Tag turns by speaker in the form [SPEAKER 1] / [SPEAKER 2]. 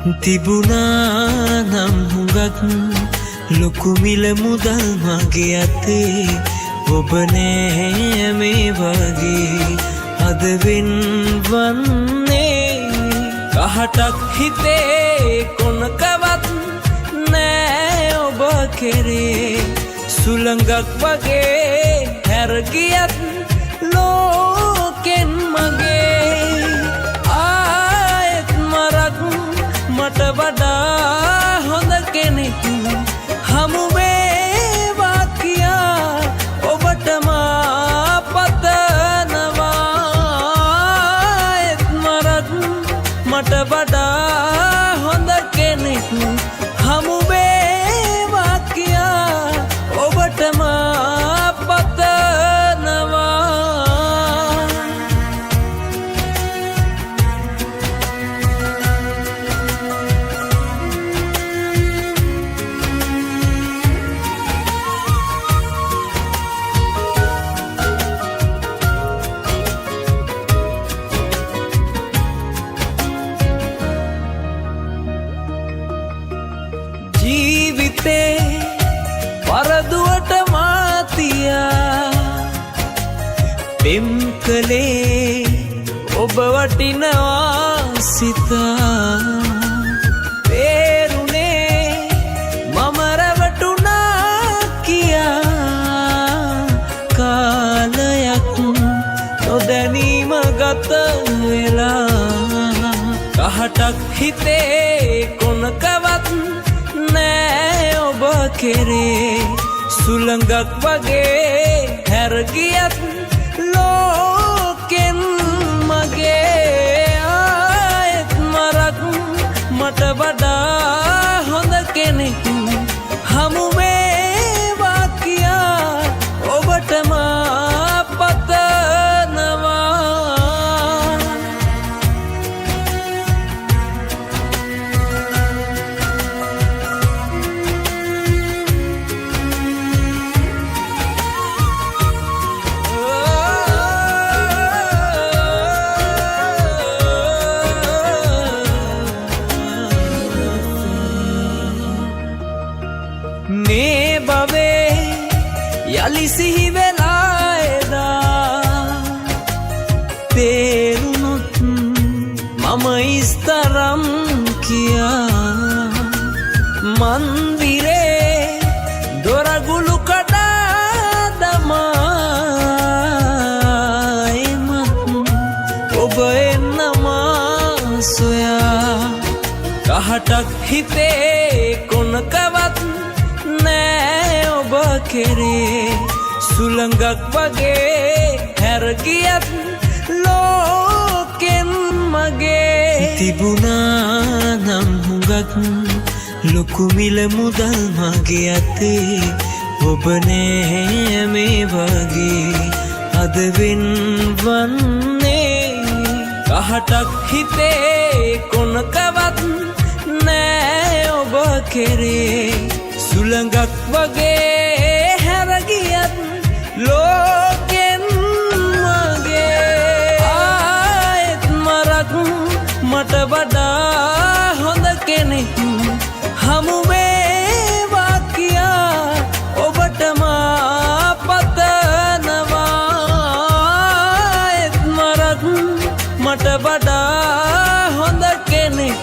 [SPEAKER 1] තිබුණා නම් හුඟක් ලොකු මිල මුදල් මගේ අතේ ඔබ නෑ මේ වගේ අද වෙන්වන්නේ කහටක් හිතේ කොනකවත් නෑ ඔබ කෙරේ සුළඟක් වගේ හැර ගියත් ලෝකෙන් මගේ ආයෙත් මරක් මට වඩා හොඳ කෙනෙක් හමු වේවා කියා ඔබට මා පතනවා ආයෙත් මරක් මට වඩා හොඳ කෙනෙක් හමු වේවා කියා ඔබට මා පතනවා ජීවිතේ පරදුවට මාතියා පෙම් කළේ ඔබ වටිනවා සිතා තේරුනේ මම රැවටුණා කියා කාලයක් නොදැනීම ගත වෙලා කහටක් හිතේ කොනකවත් නෑ ඔබ කෙරේ සුළඟක් වගේ හැර ගියත් ලෝකෙන් මගේ ආයෙත් මරක් මට වඩා හොඳ කෙනෙක් හමු වේවා කියා ඔබට මා පතනවා මේ බවේ යලි සිහි වෙලා එදා තේරුණොත් මම ඉස්තරම් කියා මන්දිරේ දොරගුළු කඩා දමා එමත් ඔබ එන්නමා සොයා කහටක් හිතේ කොනකවත් නෑ ඔබ කෙරේ සුළඟක් වගේ හැර ගියත් ලෝකෙන් මගේ තිබුණා නම් හුඟක් ලොකු මිල මුදල් මගේ අතේ ඔබ නෑ මේ වගේ අද වෙන්වන්නේ කහටක් හිතේ කොනකවත් නෑ ඔබ කෙරේ සුළඟක් වගේ හැර ගියත් ලෝකෙන් මගේ ආයෙත් මරක් මට වඩා හොඳ කෙනෙක් හමු වේවා කියා ඔබට මා පතනවා ආයෙත් මරක් මට වඩා හොඳ කෙනෙක්